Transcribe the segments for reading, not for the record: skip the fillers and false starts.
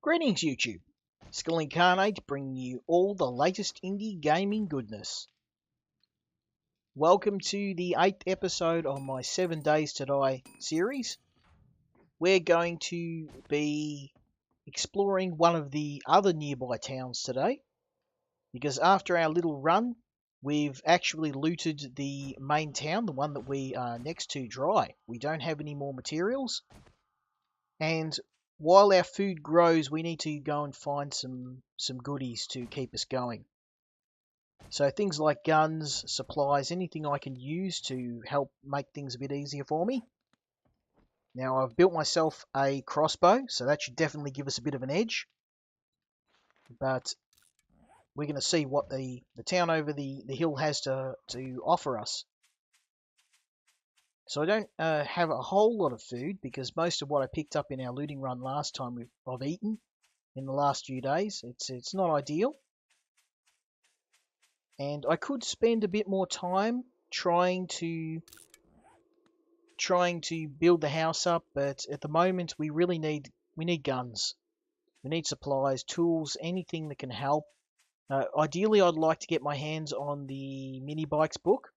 Greetings YouTube, Skill Incarnate bringing you all the latest indie gaming goodness. Welcome to the 8th episode of my 7 Days to Die series. We're going to be exploring one of the other nearby towns today, because after our little run, we've actually looted the main town, the one that we are next to dry. We don't have any more materials, and while our food grows, we need to go and find some goodies to keep us going. So things like guns, supplies, anything I can use to help make things a bit easier for me. Now I've built myself a crossbow, so that should definitely give us a bit of an edge. But we're going to see what the town over the hill has to offer us. So I don't have a whole lot of food, because most of what I picked up in our looting run last time I've eaten in the last few days. It's not ideal. And I could spend a bit more time trying to build the house up, but at the moment we need guns. We need supplies, tools, anything that can help. Ideally I'd like to get my hands on the mini bikes book,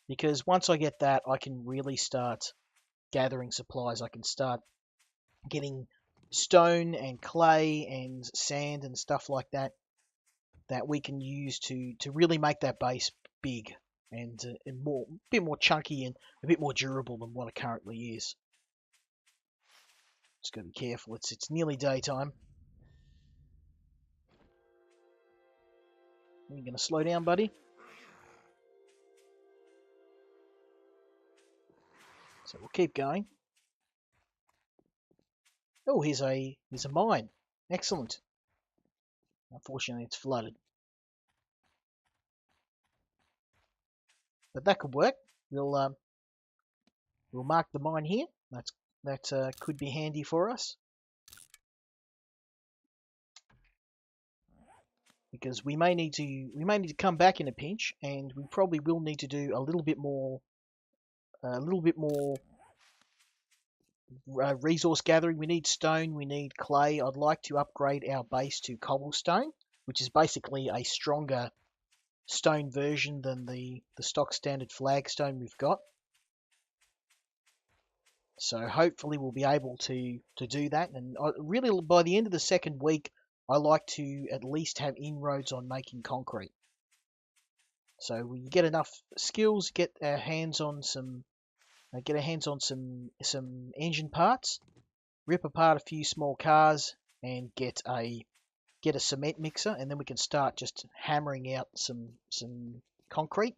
because once I get that, I can really start gathering supplies. I can start getting stone and clay and sand and stuff like that we can use to really make that base big and a bit more chunky and a bit more durable than what it currently is. Just got to be careful. It's nearly daytime. Are you going to slow down, buddy? So we'll keep going. Oh, here's a mine. Excellent. Unfortunately, it's flooded, but that could work. We'll mark the mine here. That could be handy for us, because we may need to come back in a pinch, and we probably will need to do a little bit more resource gathering. We need stone, we need clay. I'd like to upgrade our base to cobblestone, which is basically a stronger stone version than the stock standard flagstone we've got. So hopefully we'll be able to do that, and really by the end of the second week I like to at least have inroads on making concrete. So we get enough skills, get our hands on some engine parts, rip apart a few small cars, and get a cement mixer, and then we can start just hammering out some concrete.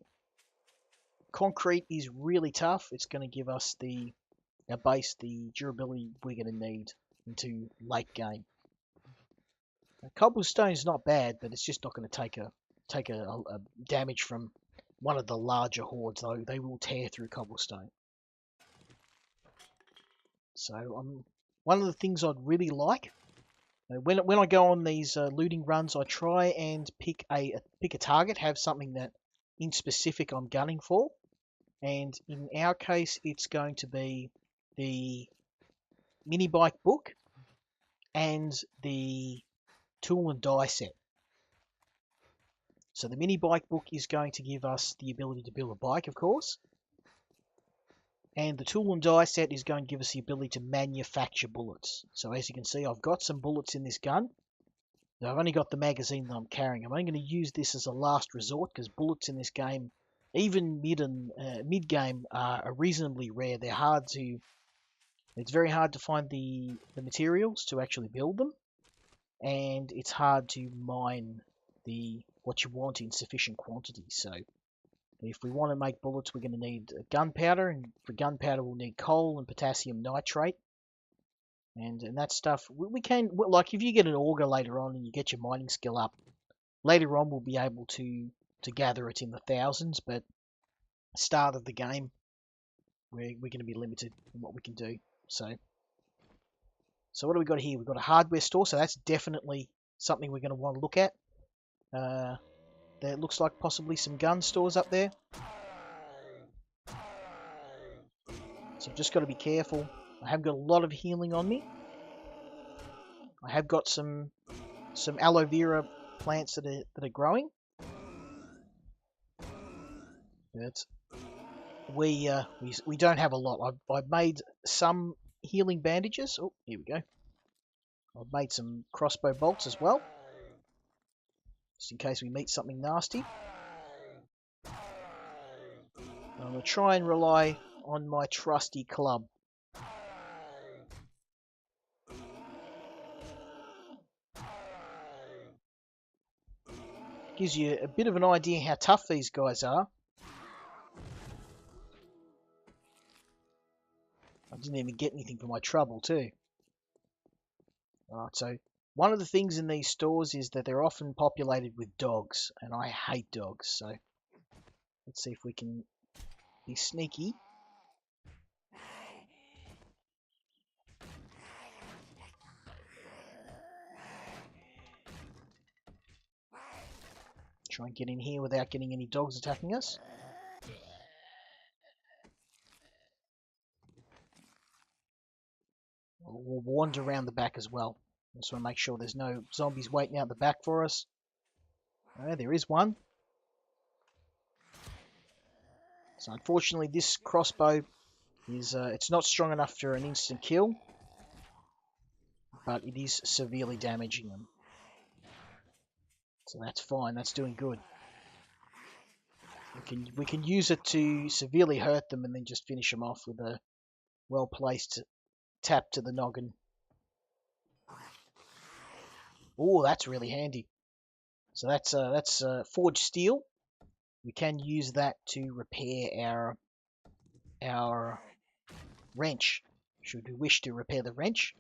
Concrete is really tough. It's going to give us our base the durability we're going to need into late game. Cobblestone's not bad, but it's just not going to take a damage from one of the larger hordes, though. They will tear through cobblestone. So one of the things I'd really like, when I go on these looting runs, I try and pick a target, have something that in specific I'm gunning for. And in our case, it's going to be the mini bike book and the tool and die set. So the mini bike book is going to give us the ability to build a bike, of course. And the tool and die set is going to give us the ability to manufacture bullets. So as you can see, I've got some bullets in this gun. Now, I've only got the magazine that I'm carrying. I'm only going to use this as a last resort, because bullets in this game, even mid game, are reasonably rare. It's very hard to find the materials to actually build them, and it's hard to mine what you want in sufficient quantity. So if we want to make bullets, we're going to need gunpowder, and for gunpowder we'll need coal and potassium nitrate, and that stuff we can, like, if you get an auger later on and you get your mining skill up, later on we'll be able to gather it in the thousands, but start of the game we're going to be limited in what we can do. So what do we got here? We've got a hardware store, so that's definitely something we're going to want to look at. There looks like possibly some gun stores up there. So I've just got to be careful. I haven't got a lot of healing on me. I have got some aloe vera plants that are growing. But we don't have a lot. I've made some healing bandages. Oh, here we go. I've made some crossbow bolts as well, just in case we meet something nasty. I'm going to try and rely on my trusty club. Gives you a bit of an idea how tough these guys are. I didn't even get anything for my trouble too. Alright, so one of the things in these stores is that they're often populated with dogs, and I hate dogs, so let's see if we can be sneaky. Try and get in here without getting any dogs attacking us. We'll wander around the back as well. Just want to make sure there's no zombies waiting out the back for us. Oh, there is one. So unfortunately this crossbow is it's not strong enough for an instant kill, but it is severely damaging them. So that's fine, that's doing good. We can use it to severely hurt them and then just finish them off with a well-placed tap to the noggin. Oh, that's really handy. So that's forged steel. We can use that to repair our wrench, should we wish to repair the wrench.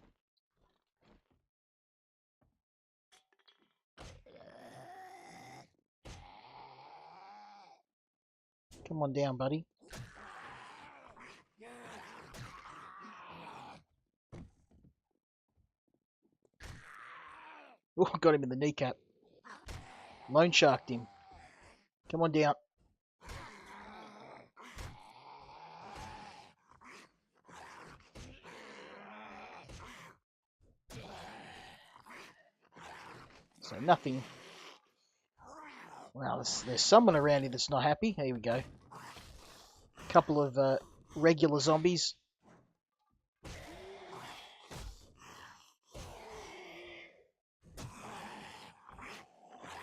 Come on down, buddy. Oh, got him in the kneecap. Loan sharked him. Come on down. So nothing. Well, there's someone around here that's not happy. Here we go. A couple of regular zombies.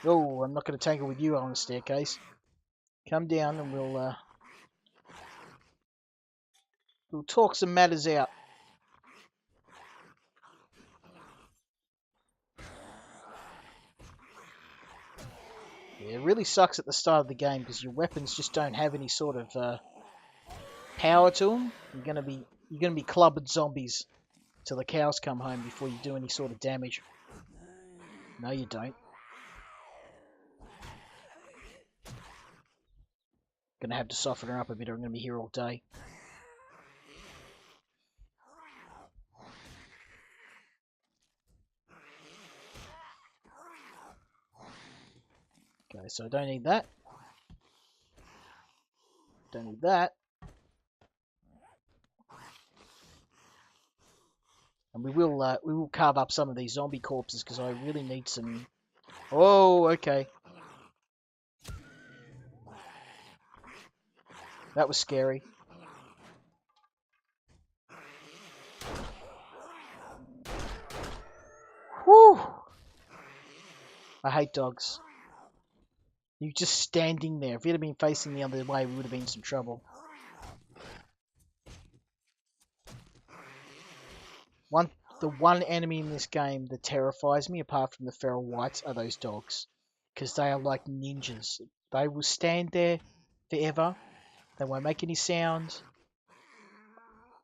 Oh, I'm not going to tangle with you on the staircase. Come down and we'll talk some matters out. Yeah, it really sucks at the start of the game because your weapons just don't have any sort of power to them. You're gonna be clubbing zombies till the cows come home before you do any sort of damage. No, you don't. Gonna have to soften her up a bit, or I'm gonna be here all day. Okay, so I don't need that. Don't need that. And we will carve up some of these zombie corpses because I really need some. Oh, okay. That was scary. Whew! I hate dogs. You're just standing there. If you'd have been facing the other way, we would have been in some trouble. The one enemy in this game that terrifies me, apart from the feral whites, are those dogs. Because they are like ninjas. They will stand there forever. They won't make any sound.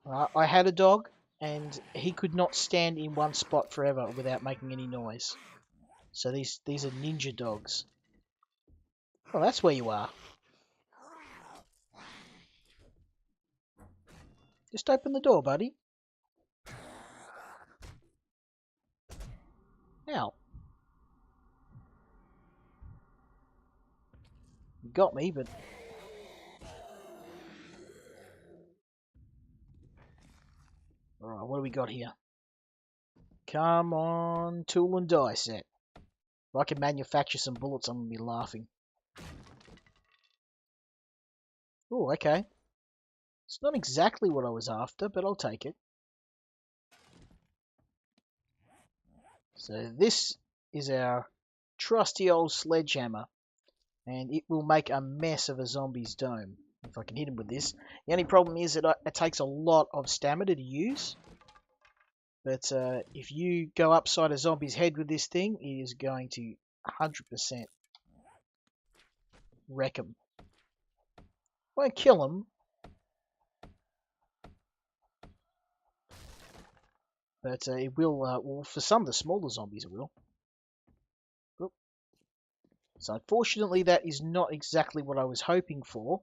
I had a dog, and he could not stand in one spot forever without making any noise. So these are ninja dogs. Oh, that's where you are. Just open the door, buddy. Ow. You got me, but... Alright, what do we got here? Come on, tool and die set. If I can manufacture some bullets, I'm going to be laughing. Oh, okay. It's not exactly what I was after, but I'll take it. So this is our trusty old sledgehammer, and it will make a mess of a zombie's dome if I can hit him with this. The only problem is that it takes a lot of stamina to use, but if you go upside a zombie's head with this thing, it is going to 100% wreck him. Won't kill him, but it will, well, for some of the smaller zombies it will. Oop. So unfortunately that is not exactly what I was hoping for.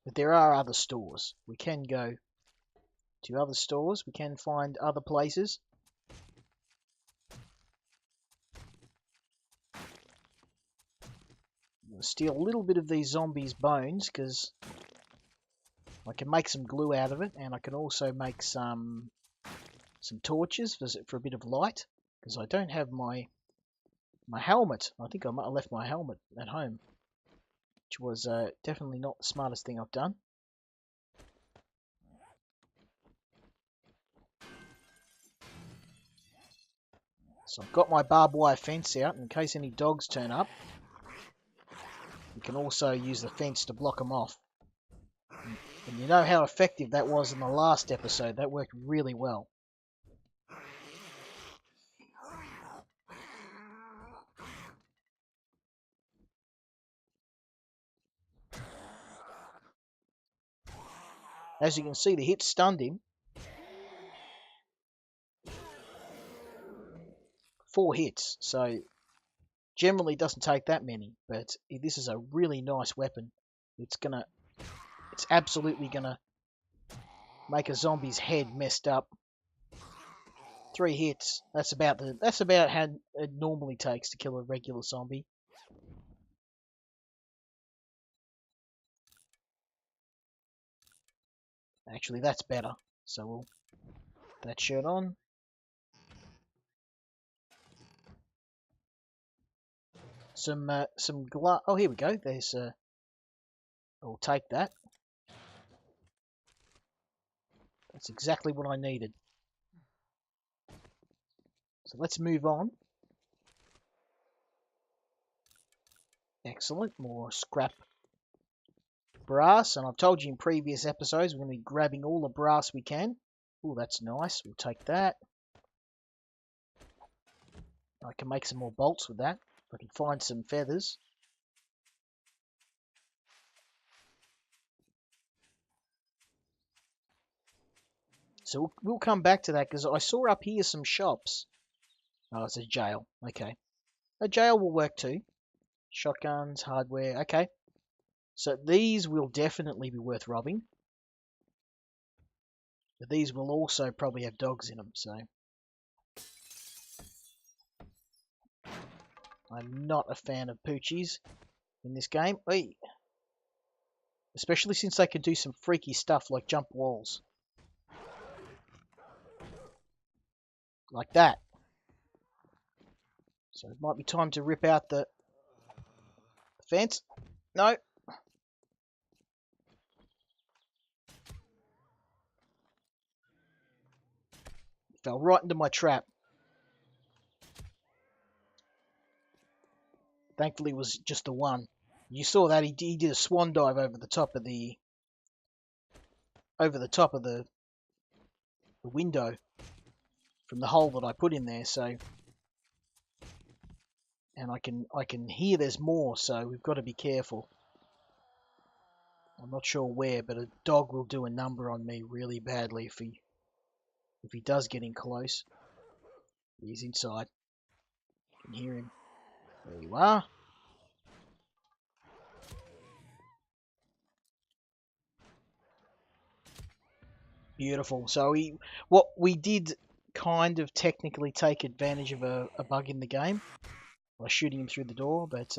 But there are other stores. We can go to other stores. We can find other places. I'll steal a little bit of these zombies' bones because I can make some glue out of it, and I can also make some torches for a bit of light because I don't have my helmet. I think I might have left my helmet at home, which was definitely not the smartest thing I've done. So I've got my barbed wire fence out in case any dogs turn up. You can also use the fence to block them off. And you know how effective that was in the last episode. That worked really well. As you can see, the hit stunned him. 4 hits, so generally doesn't take that many, but this is a really nice weapon. It's absolutely gonna make a zombie's head messed up. 3 hits. That's about how it normally takes to kill a regular zombie. Actually, that's better. So we'll put that shirt on. Some glass. Oh, here we go. There's I'll take that. That's exactly what I needed. So let's move on. Excellent. More scrap brass. And I've told you in previous episodes we're going to be grabbing all the brass we can. Oh, that's nice. We'll take that. I can make some more bolts with that. If I can find some feathers. So we'll come back to that because I saw up here some shops. Oh, it's a jail. Okay. A jail will work too. Shotguns, hardware. Okay. So these will definitely be worth robbing. But these will also probably have dogs in them, so I'm not a fan of poochies in this game. Hey. Especially since they can do some freaky stuff like jump walls. Like that. So it might be time to rip out the fence. No. Fell right into my trap. Thankfully it was just the one. You saw that he did a swan dive over the top of the window from the hole that I put in there, so and I can hear there's more, so we've got to be careful. I'm not sure where, but a dog will do a number on me really badly if he does get in close. He's inside. I can hear him. There you are. Beautiful. So what we did kind of technically take advantage of a bug in the game by shooting him through the door, but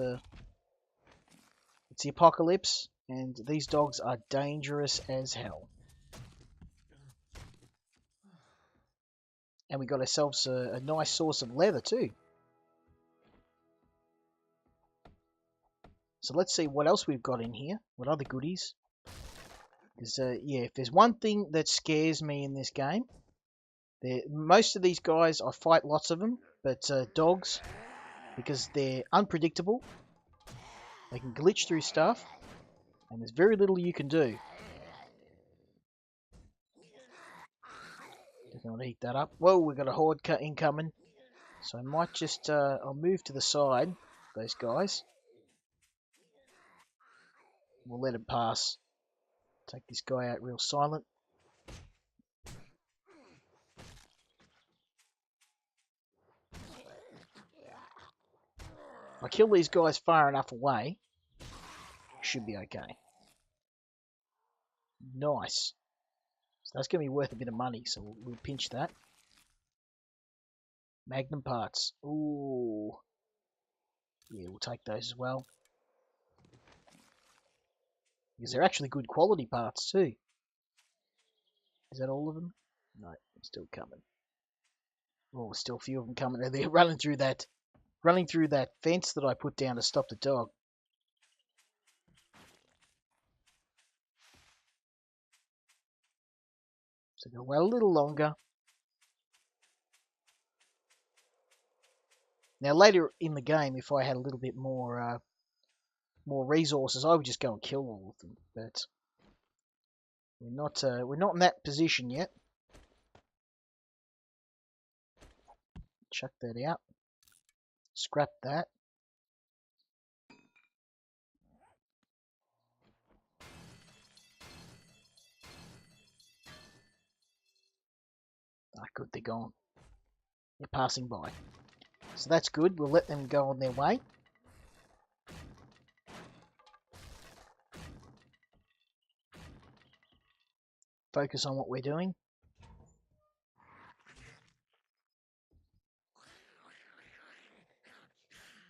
it's the apocalypse, and these dogs are dangerous as hell. And we got ourselves a nice source of leather too. So let's see what else we've got in here. What other goodies? Because, yeah, if there's one thing that scares me in this game, most of these guys, I fight lots of them, but dogs, because they're unpredictable, they can glitch through stuff, and there's very little you can do. Definitely want to heat that up. Whoa, we've got a horde incoming. So I might just, I'll move to the side, those guys. We'll let it pass. Take this guy out real silent. If I kill these guys far enough away, should be okay. Nice. So that's going to be worth a bit of money, so we'll pinch that. Magnum parts. Ooh. Yeah, we'll take those as well. Because they're actually good quality parts too. Is that all of them? No, still coming. Oh, still a few of them coming. They're running through that fence that I put down to stop the dog. So go wait a little longer. Now later in the game, if I had a little bit more resources, I would just go and kill all of them. But we're not in that position yet. Chuck that out. Scrap that. Ah, good, they're gone. They're passing by. So that's good. We'll let them go on their way. Focus on what we're doing.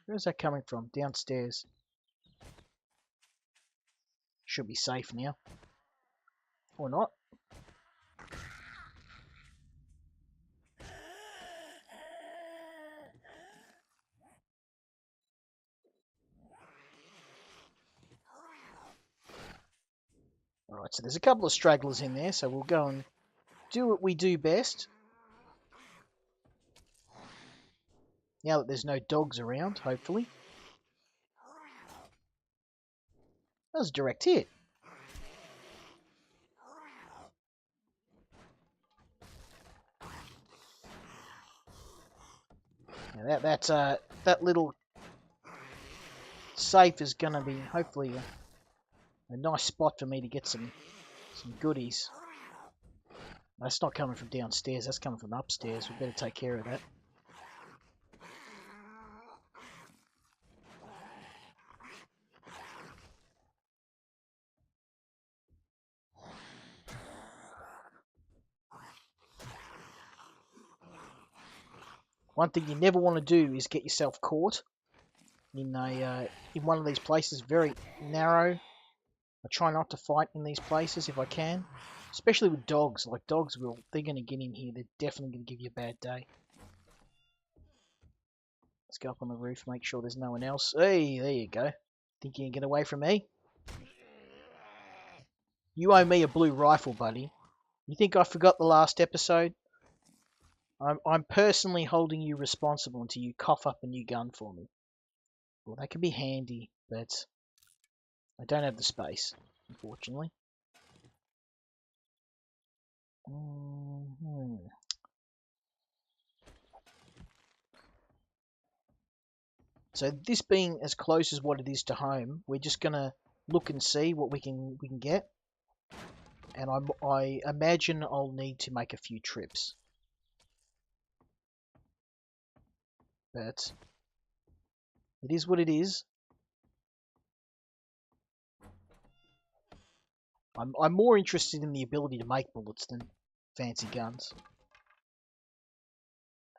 Where's that coming from? Downstairs. Should be safe now. Or not. Alright, so there's a couple of stragglers in there, so we'll go and do what we do best. Now that there's no dogs around, hopefully. That was a direct hit. Now that little safe is going to be hopefully a nice spot for me to get some goodies. That's not coming from downstairs, that's coming from upstairs. We better take care of that. One thing you never want to do is get yourself caught in one of these places. Very narrow. I try not to fight in these places if I can, especially with dogs. Like dogs, they're going to get in here. They're definitely going to give you a bad day. Let's go up on the roof, make sure there's no one else. Hey, there you go. Think you can get away from me? You owe me a blue rifle, buddy. You think I forgot the last episode? I'm personally holding you responsible until you cough up a new gun for me. Well, that could be handy, but I don't have the space, unfortunately. So this being as close as what it is to home, we're just gonna look and see what we can get. And I imagine I'll need to make a few trips. But it is what it is. I'm more interested in the ability to make bullets than fancy guns.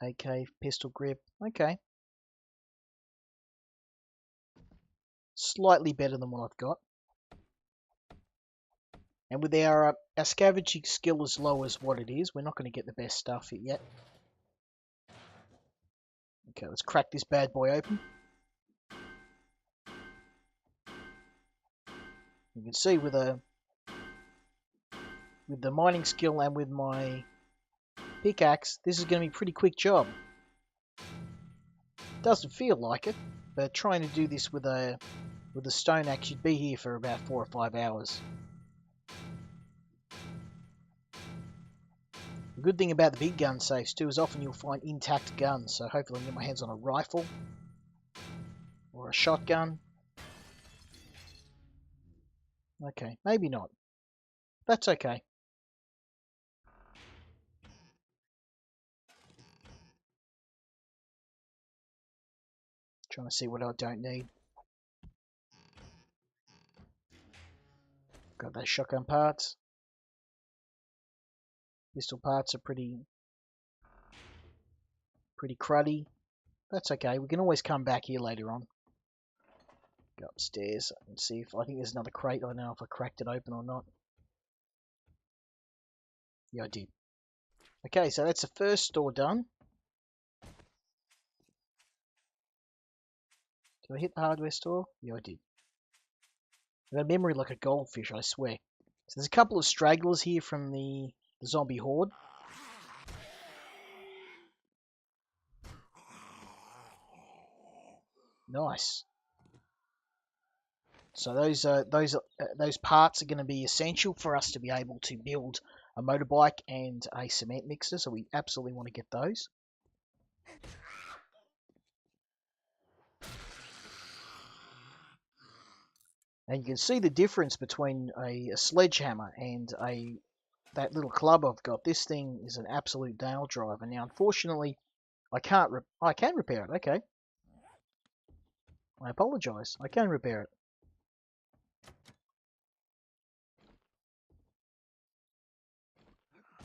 AK, pistol grip, okay. Slightly better than what I've got. And with our scavenging skill as low as what it is, we're not going to get the best stuff yet. Okay, let's crack this bad boy open. You can see with the mining skill and with my pickaxe, this is going to be a pretty quick job. Doesn't feel like it, but trying to do this with a stone axe, you'd be here for about 4 or 5 hours. The good thing about the big gun safes too is often you'll find intact guns, so hopefully I can get my hands on a rifle or a shotgun. Okay, maybe not. That's okay. Trying to see what I don't need. Got those shotgun parts. Pistol parts are pretty cruddy. That's okay. We can always come back here later on. Go upstairs and see if I think there's another crate. I don't know if I cracked it open or not. Yeah, I did. Okay, so that's the first store done. Did I hit the hardware store? Yeah, I did. I got memory like a goldfish, I swear. So there's a couple of stragglers here from the zombie horde. Nice. So those parts are going to be essential for us to be able to build a motorbike and a cement mixer. So we absolutely want to get those. And you can see the difference between a sledgehammer and that little club I've got. This thing is an absolute nail driver. Now, unfortunately, I can't. I can repair it. Okay. I apologise. I can repair it.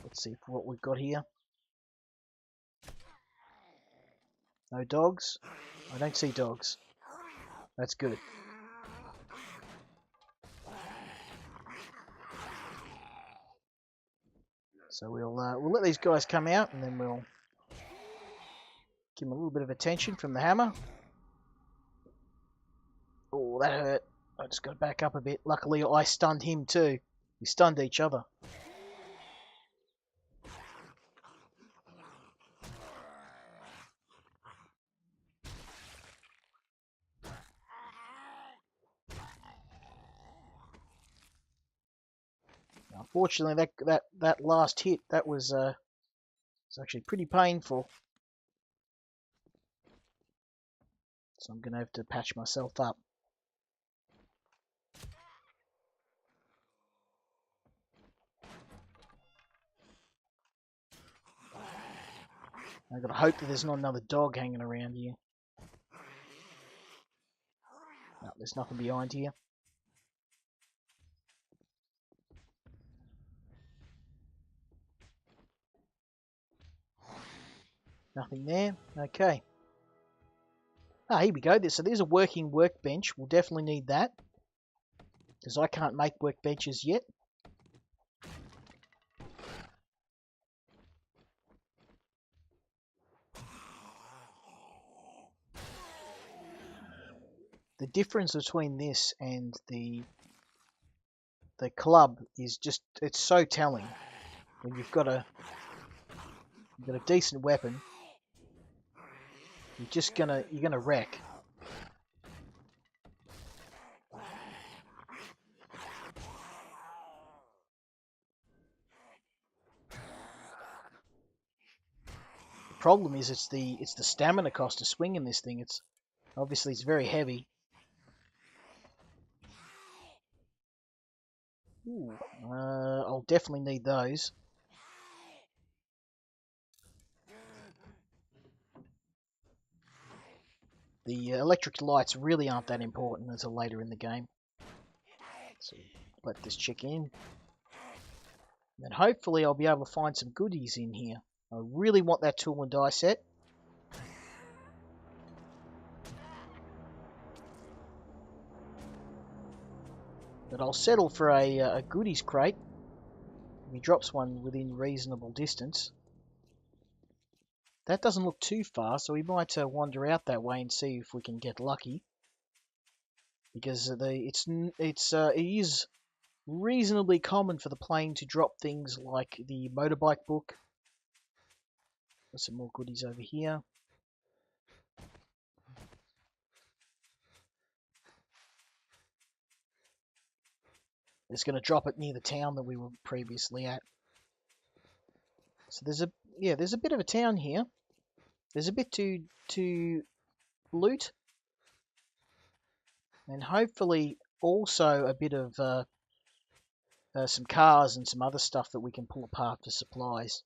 Let's see what we've got here. No dogs. I don't see dogs. That's good. So we'll let these guys come out, and then we'll give them a little bit of attention from the hammer. Oh, that hurt. I just got to back up a bit. Luckily, I stunned him too. We stunned each other. Unfortunately, that last hit, that was actually pretty painful. So I'm going to have to patch myself up. I've got to hope that there's not another dog hanging around here. No, there's nothing behind here. Nothing there. Okay. Ah, here we go. So there's a working workbench. We'll definitely need that, because I can't make workbenches yet. The difference between this and the club is just, it's so telling. When you've got a decent weapon, you're gonna wreck. The problem is it's the stamina cost of swinging this thing. It's very heavy. Ooh, I'll definitely need those. The electric lights really aren't that important until later in the game. So let this chick in. And hopefully I'll be able to find some goodies in here. I really want that tool and die set. But I'll settle for a goodies crate. If he drops one within reasonable distance. That doesn't look too far, so we might wander out that way and see if we can get lucky. Because it is reasonably common for the plane to drop things like the motorbike book. There's some more goodies over here. It's going to drop it near the town that we were previously at. So there's a bit of a town here. There's a bit to loot, and hopefully also a bit of some cars and some other stuff that we can pull apart for supplies.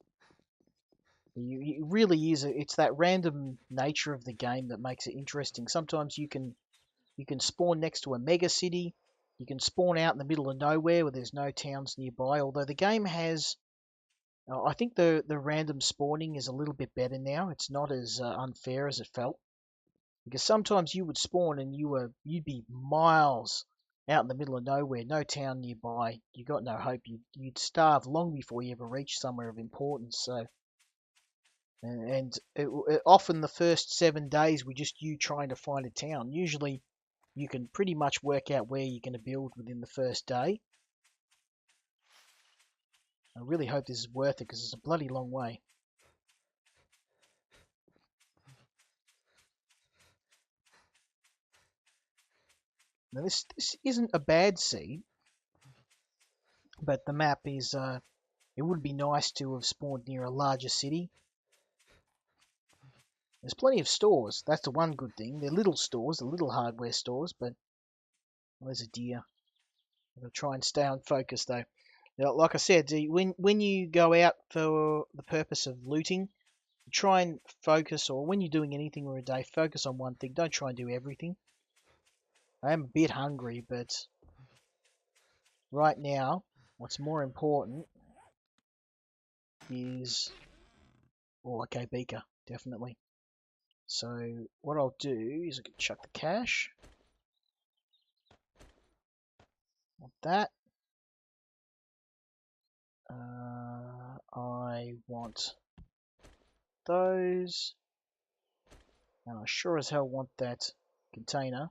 It really is. It's that random nature of the game that makes it interesting. Sometimes you can spawn next to a mega city. You can spawn out in the middle of nowhere where there's no towns nearby. Although the game has, I think the random spawning is a little bit better now. It's not as unfair as it felt. Because sometimes you would spawn and you'd be miles out in the middle of nowhere, no town nearby. You got no hope. You'd starve long before you ever reach somewhere of importance. So, often the first 7 days were just you trying to find a town. Usually, you can pretty much work out where you're going to build within the first day. I really hope this is worth it because it's a bloody long way. Now this isn't a bad seed, but the map is. It would be nice to have spawned near a larger city. There's plenty of stores. That's the one good thing. They're little stores, they're little hardware stores, but there's a deer. I'm gonna try and stay on focus though. Now, like I said, when you go out for the purpose of looting, try and focus, or when you're doing anything for a day, focus on one thing. Don't try and do everything. I am a bit hungry, but right now, what's more important is... Oh, okay, beaker, definitely. So what I'll do is I can chuck the cash. Want that. I want those. And I sure as hell want that container.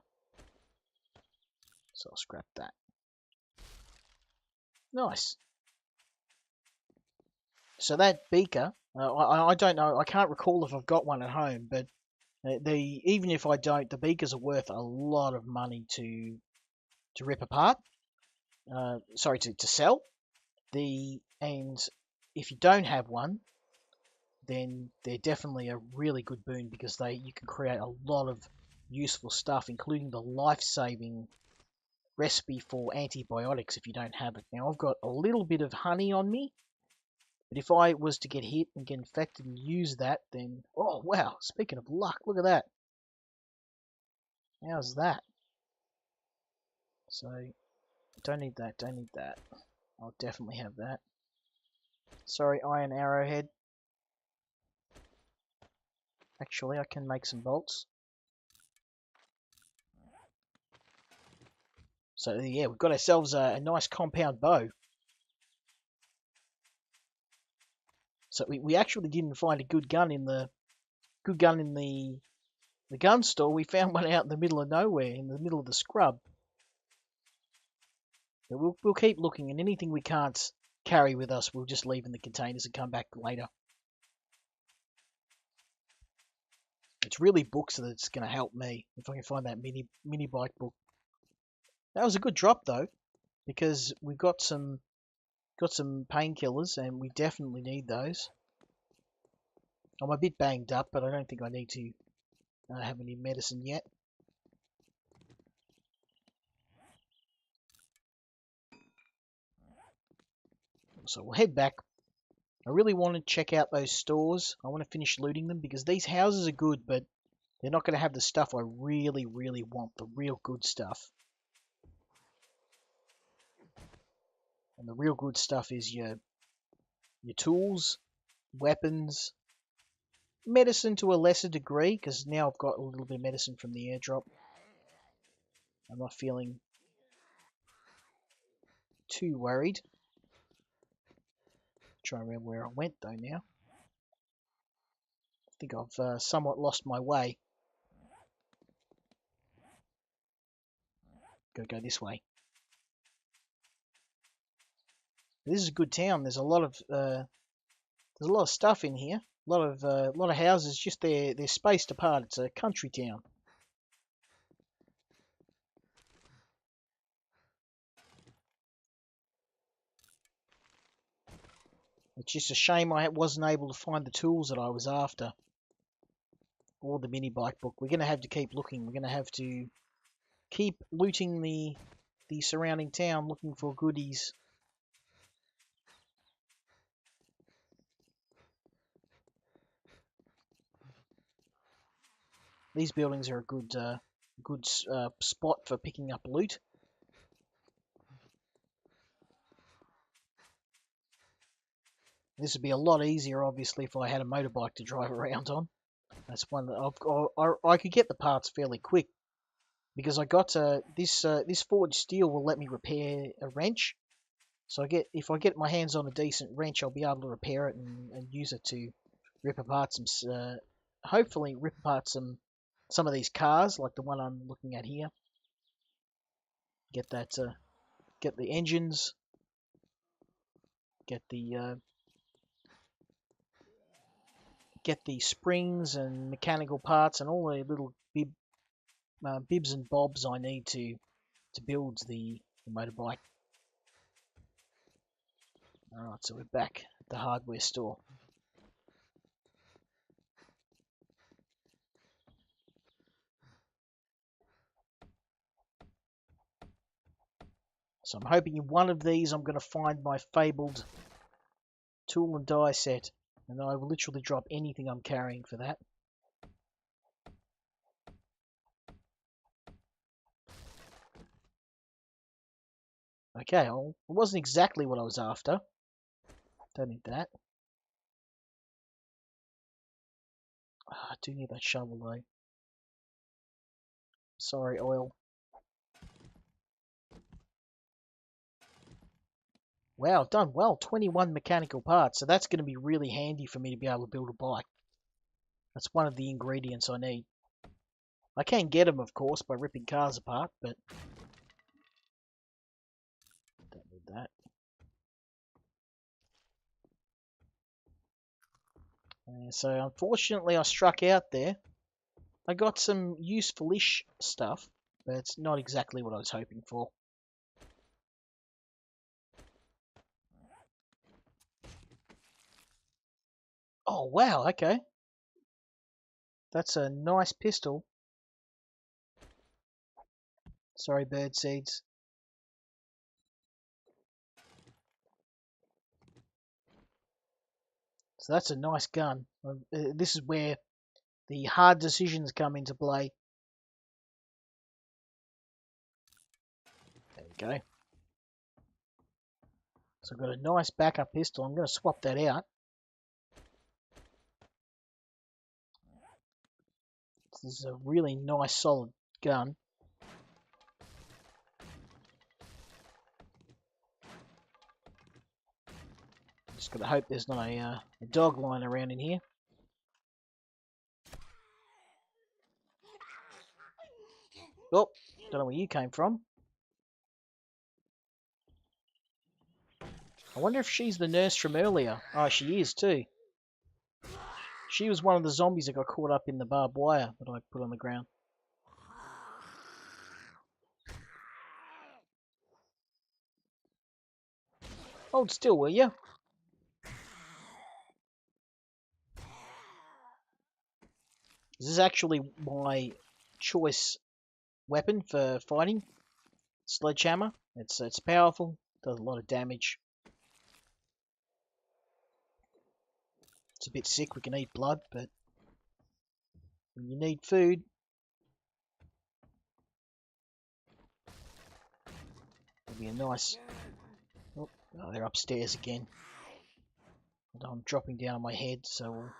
So I'll scrap that. Nice. So that beaker, I don't know, I can't recall if I've got one at home, but even if I don't, the beakers are worth a lot of money to rip apart. Sorry, to sell. And if you don't have one, then they're definitely a really good boon because you can create a lot of useful stuff, including the life-saving recipe for antibiotics if you don't have it. Now, I've got a little bit of honey on me, but if I was to get hit and get infected and use that, then... Oh, wow, speaking of luck, look at that. How's that? So, don't need that, don't need that. I'll definitely have that. Sorry, iron arrowhead. Actually, I can make some bolts. So yeah, we've got ourselves a nice compound bow. So we actually didn't find a good gun in the gun store. We found one out in the middle of nowhere, in the middle of the scrub. But we'll keep looking, and anything we can't carry with us, we'll just leave in the containers and come back later. It's really books that's going to help me if I can find that mini bike book. That was a good drop though, because we've got some painkillers, and we definitely need those. I'm a bit banged up, but I don't think I need to have any medicine yet. So we'll head back. I really want to check out those stores. I want to finish looting them because these houses are good, but they're not going to have the stuff I really, really want, the real good stuff. And the real good stuff is your tools, weapons, medicine to a lesser degree, because now I've got a little bit of medicine from the airdrop. I'm not feeling too worried. Try and remember where I went though now. think I've somewhat lost my way. Gotta go this way. This is a good town. There's a lot of stuff in here. A lot of houses. Just they're spaced apart. It's a country town. It's just a shame I wasn't able to find the tools that I was after. Or the mini bike book. We're going to have to keep looking. We're going to have to keep looting the surrounding town, looking for goodies. These buildings are a good spot for picking up loot. This would be a lot easier, obviously, if I had a motorbike to drive around on. That's one that I could get the parts fairly quick because I got this forged steel will let me repair a wrench. So if I get my hands on a decent wrench, I'll be able to repair it and use it to rip apart hopefully rip apart some of these cars, like the one I'm looking at here. Get the engines, get the springs and mechanical parts and all the little bibs and bobs I need to build the motorbike. Alright, so we're back at the hardware store. So I'm hoping in one of these I'm going to find my fabled tool and die set. And I will literally drop anything I'm carrying for that. Okay, well, it wasn't exactly what I was after. Don't need that. I do need that shovel though. Sorry, oil. Wow, done well. 21 mechanical parts, so that's going to be really handy for me to be able to build a bike. That's one of the ingredients I need. I can get them, of course, by ripping cars apart, but don't need that. So unfortunately I struck out there. I got some useful-ish stuff, but it's not exactly what I was hoping for. Oh wow, okay. That's a nice pistol. Sorry, bird seeds. So that's a nice gun. This is where the hard decisions come into play. There we go. So I've got a nice backup pistol. I'm going to swap that out. This is a really nice solid gun. Just got to hope there's not a dog lying around in here. Oh, don't know where you came from. I wonder if she's the nurse from earlier. Oh, she is too. She was one of the zombies that got caught up in the barbed wire that I put on the ground. Hold still, will you? This is actually my choice weapon for fighting. Sledgehammer. It's powerful. Does a lot of damage. It's a bit sick. We can eat blood, but when you need food, it'll be a nice. Oh, they're upstairs again. I'm dropping down on my head, so we'll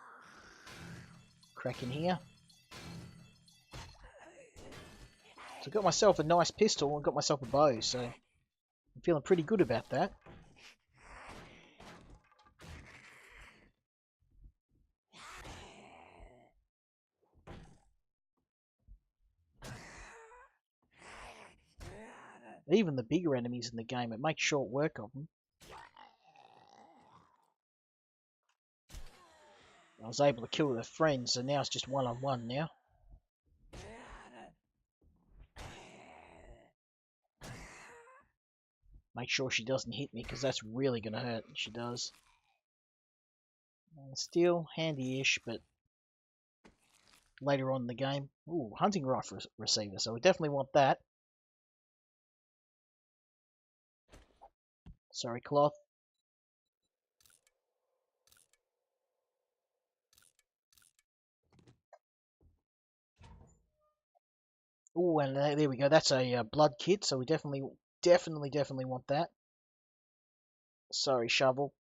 crack in here. So I got myself a nice pistol and got myself a bow, so I'm feeling pretty good about that. Even the bigger enemies in the game, it makes short work of them. I was able to kill their friends, so now it's just one-on-one now. Make sure she doesn't hit me, because that's really going to hurt if she does. Still handy-ish, but later on in the game. Ooh, hunting rifle receiver, so we definitely want that. Sorry, cloth. Ooh, and there we go. That's a blood kit, so we definitely want that. Sorry, shovel.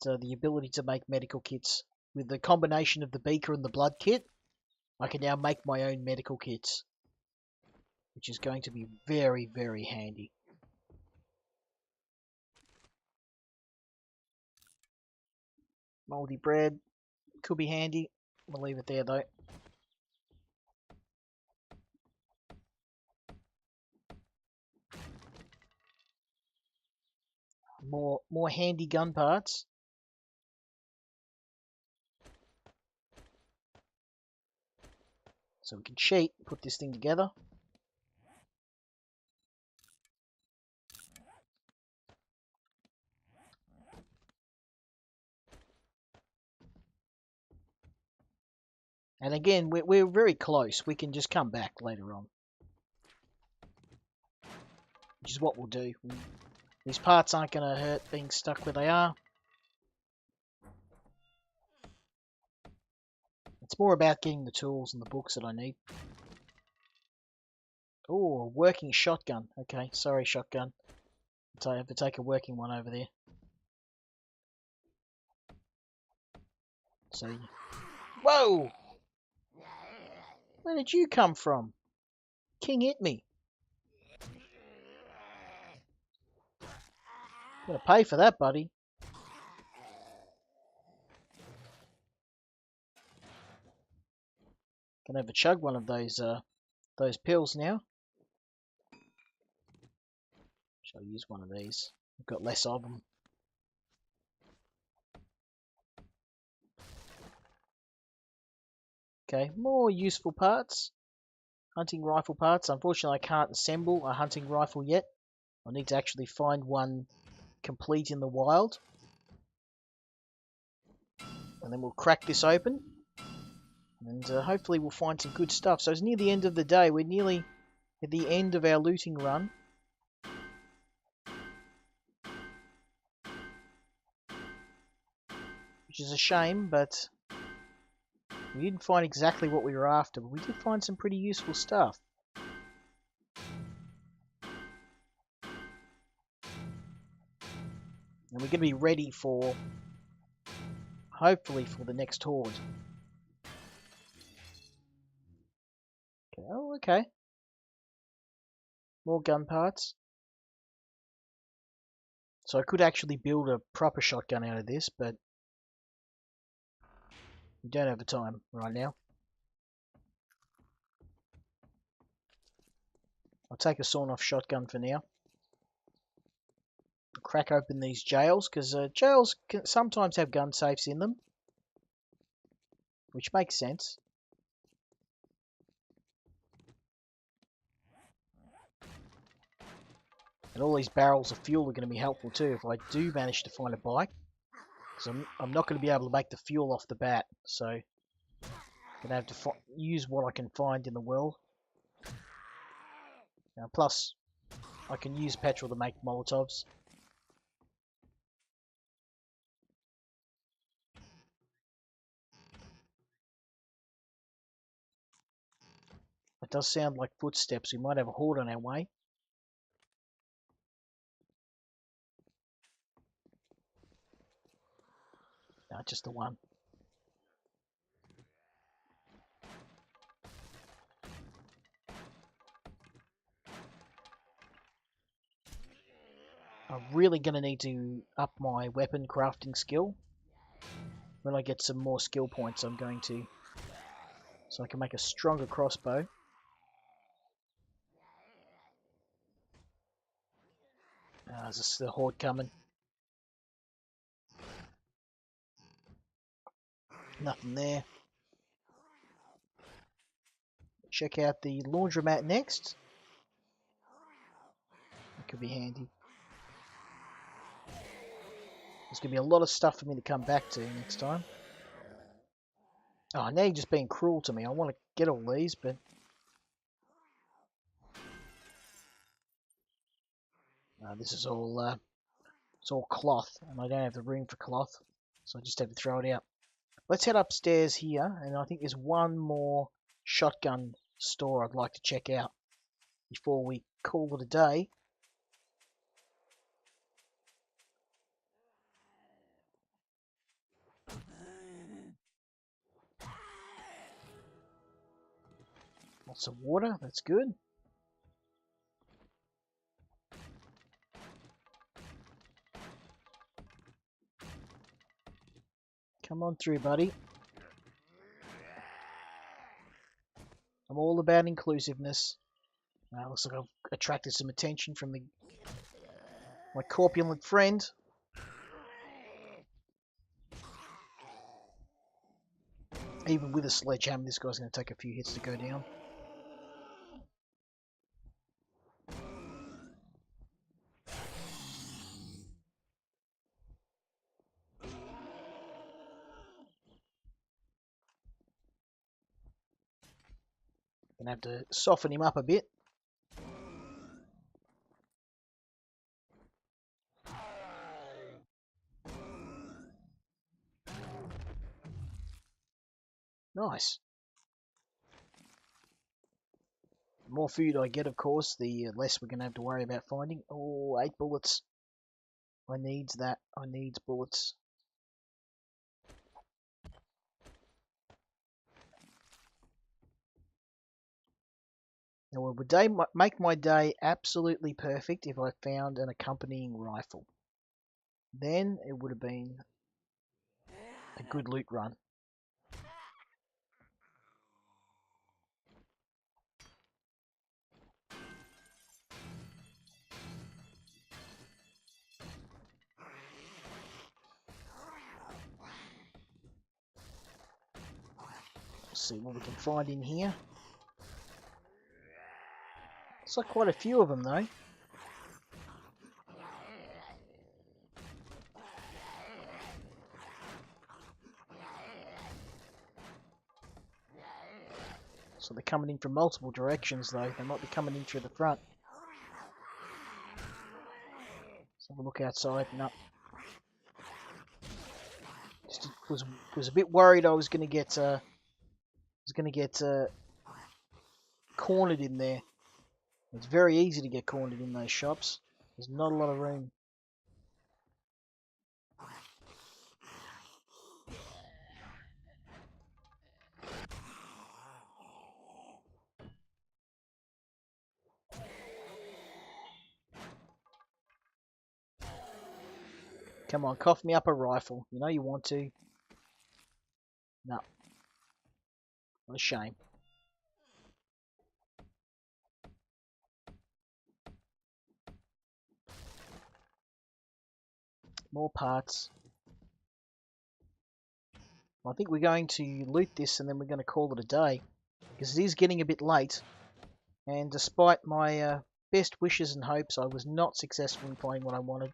So the ability to make medical kits. With the combination of the beaker and the blood kit, I can now make my own medical kits. Which is going to be very, very handy. Moldy bread. Could be handy. We'll leave it there though. More handy gun parts. So we can cheat, put this thing together. And again, we're very close. We can just come back later on. Which is what we'll do. These parts aren't going to hurt being stuck where they are. It's more about getting the tools and the books that I need. Oh, a working shotgun. Okay, sorry, shotgun. I have to take a working one over there. So, whoa! Where did you come from? King hit me. Gotta pay for that, buddy. Gonna have a chug one of those pills now. Shall I use one of these? I've got less of them. Okay, more useful parts. Hunting rifle parts. Unfortunately, I can't assemble a hunting rifle yet. I need to actually find one complete in the wild. And then we'll crack this open. And hopefully we'll find some good stuff. So it's near the end of the day. We're nearly at the end of our looting run. Which is a shame, but we didn't find exactly what we were after. But we did find some pretty useful stuff. And we're going to be ready for, hopefully, for the next horde. Okay. Oh, okay. More gun parts. So I could actually build a proper shotgun out of this, but we don't have the time right now. I'll take a sawn-off shotgun for now. Crack open these jails, because jails can sometimes have gun safes in them. Which makes sense. And all these barrels of fuel are going to be helpful too if I do manage to find a bike. Because I'm not going to be able to make the fuel off the bat. So I'm going to have to use what I can find in the world. Now, plus, I can use petrol to make Molotovs. It does sound like footsteps. We might have a horde on our way. No, just the one. I'm really going to need to up my weapon crafting skill. When I get some more skill points, I'm going to. So I can make a stronger crossbow. There's the horde coming. Nothing there. Check out the laundromat next. That could be handy. There's going to be a lot of stuff for me to come back to next time. Oh, now you're just being cruel to me. I want to get all these, but... this is all... it's all cloth, and I don't have the room for cloth. So I just have to throw it out. Let's head upstairs here, and I think there's one more shotgun store I'd like to check out before we call it a day. Lots of water, that's good. Come on through, buddy. I'm all about inclusiveness. Looks like I've attracted some attention from my corpulent friend. Even with a sledgehammer, this guy's going to take a few hits to go down. Gonna have to soften him up a bit. Nice. The more food I get, of course, the less we're going to have to worry about finding. Oh, 8 bullets. I needs that. I needs bullets. Now, it would make my day absolutely perfect if I found an accompanying rifle. Then it would have been a good loot run. Let's see what we can find in here. Looks like quite a few of them, though. So they're coming in from multiple directions, though. They might be coming in through the front. Let's have a look outside. No. Just was a bit worried I was going to get cornered in there. It's very easy to get cornered in those shops. There's not a lot of room. Come on, cough me up a rifle. You know you want to. No. What a shame. More parts. I think we're going to loot this and then we're going to call it a day. Because it is getting a bit late. And despite my best wishes and hopes, I was not successful in finding what I wanted.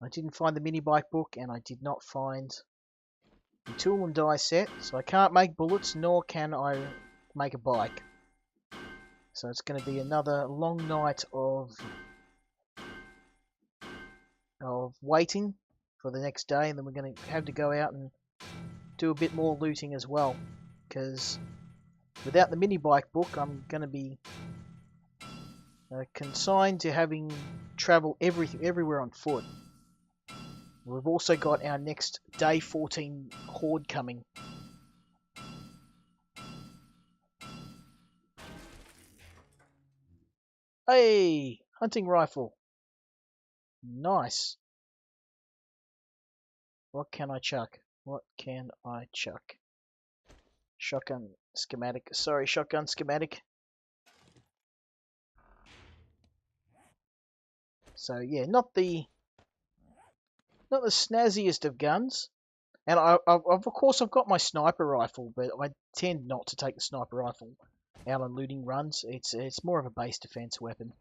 I didn't find the mini bike book, and I did not find the tool and die set, so I can't make bullets, nor can I make a bike. So it's going to be another long night of waiting for the next day, and then we're going to have to go out and do a bit more looting as well, because without the mini bike book, I'm going to be consigned to having travel everywhere on foot. We've also got our next day 14 horde coming. Hey, hunting rifle. Nice. What can I chuck? What can I chuck? Shotgun schematic. Sorry, shotgun schematic. So yeah, not the snazziest of guns. And of course I've got my sniper rifle, but I tend not to take the sniper rifle out on looting runs. It's more of a base defense weapon.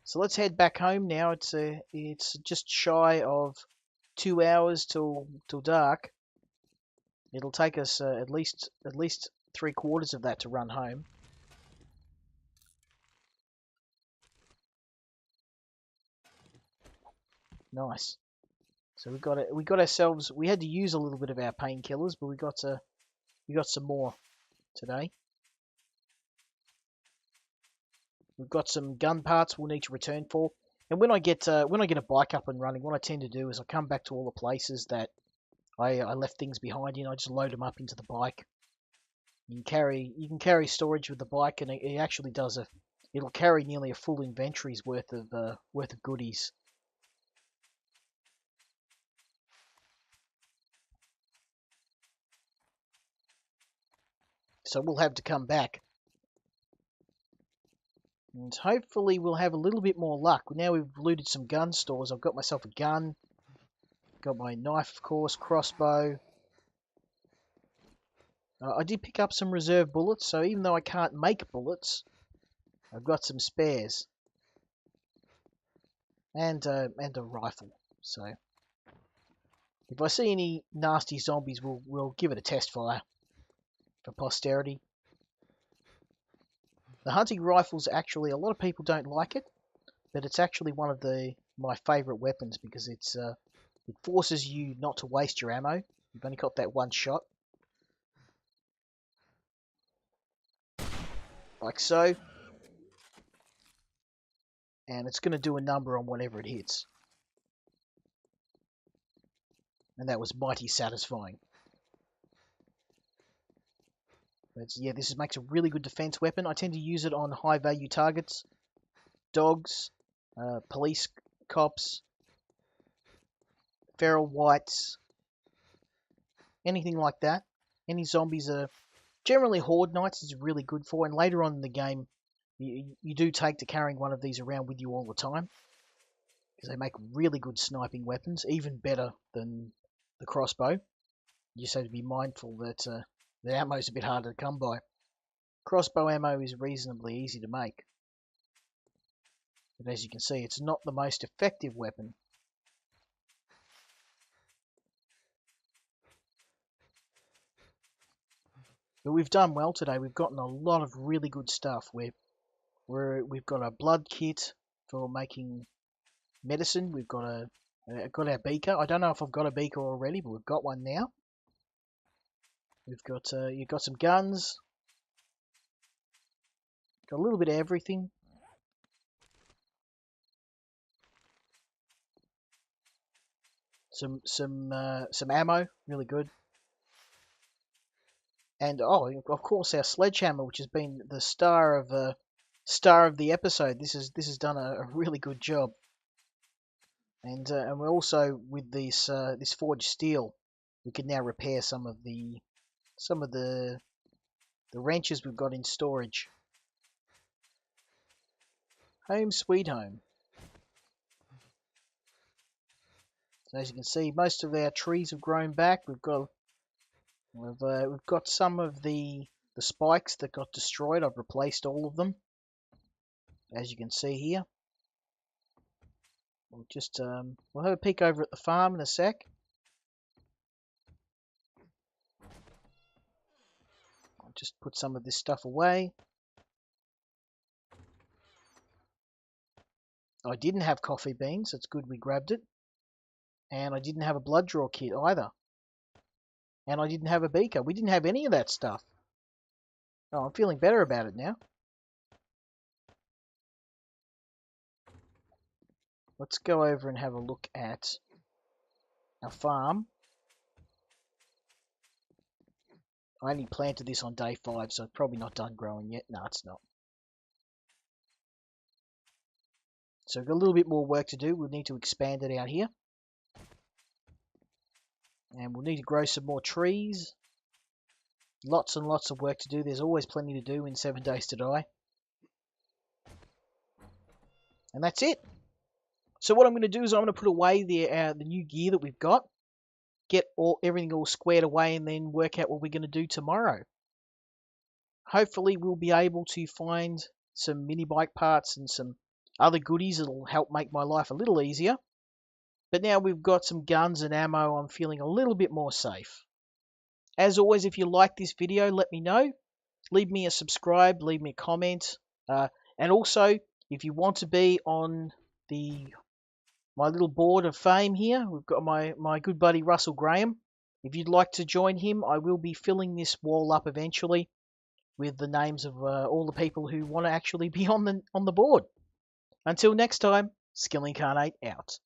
So let's head back home now. It's just shy of 2 hours till dark. It'll take us at least 3/4 of that to run home. Nice. So we got ourselves. We had to use a little bit of our painkillers, but we got some more today. We've got some gun parts we'll need to return for. And when I get a bike up and running, what I tend to do is I come back to all the places that I left things behind in. I just load them up into the bike. You can carry storage with the bike, and it actually does it'll carry nearly a full inventory's worth of goodies. So we'll have to come back. And hopefully we'll have a little bit more luck. Now we've looted some gun stores. I've got myself a gun. Got my knife, of course, crossbow. I did pick up some reserve bullets, so even though I can't make bullets, I've got some spares. And a rifle. So if I see any nasty zombies, we'll give it a test fire for posterity. The hunting rifle's actually, a lot of people don't like it, but it's actually one of my favourite weapons because it forces you not to waste your ammo. You've only got that one shot. Like so. And it's going to do a number on whatever it hits. And that was mighty satisfying. But yeah, this makes a really good defense weapon. I tend to use it on high value targets. Dogs, police, cops, feral whites, anything like that. Any zombies are generally horde knights is really good for. And later on in the game, you do take to carrying one of these around with you all the time. Because they make really good sniping weapons, even better than the crossbow. You just have to be mindful that the ammo is a bit harder to come by. Crossbow ammo is reasonably easy to make. But as you can see, it's not the most effective weapon. But we've done well today. We've gotten a lot of really good stuff. We've got a blood kit for making medicine. We've got our beaker. I don't know if I've got a beaker already, but we've got one now. You've got some guns. Got a little bit of everything. Some ammo, really good. And of course our sledgehammer, which has been the star of the episode. This has done a really good job. And we're also with this forged steel, we can now repair some of the wrenches we've got in storage. Home sweet home. So as you can see, most of our trees have grown back. We've got some of the spikes that got destroyed. I've replaced all of them, as you can see here. We'll have a peek over at the farm in a sec. I'll just put some of this stuff away. I didn't have coffee beans. It's good we grabbed it. And I didn't have a blood draw kit either. And I didn't have a beaker. We didn't have any of that stuff. Oh, I'm feeling better about it now. Let's go over and have a look at our farm. I only planted this on day 5, so it's probably not done growing yet. No, it's not. So we've got a little bit more work to do. We'll need to expand it out here. And we'll need to grow some more trees. Lots and lots of work to do. There's always plenty to do in 7 Days to Die. And that's it. So what I'm going to do is I'm going to put away the new gear that we've got, get everything all squared away, and then work out what we're going to do tomorrow. Hopefully we'll be able to find some mini bike parts and some other goodies that'll help make my life a little easier. But now we've got some guns and ammo, I'm feeling a little bit more safe. As always, if you like this video, let me know. Leave me a subscribe, leave me a comment. And also, if you want to be on my little board of fame here, we've got my good buddy Russell Graham. If you'd like to join him, I will be filling this wall up eventually with the names of all the people who want to actually be on the board. Until next time, Skill Incarnate out.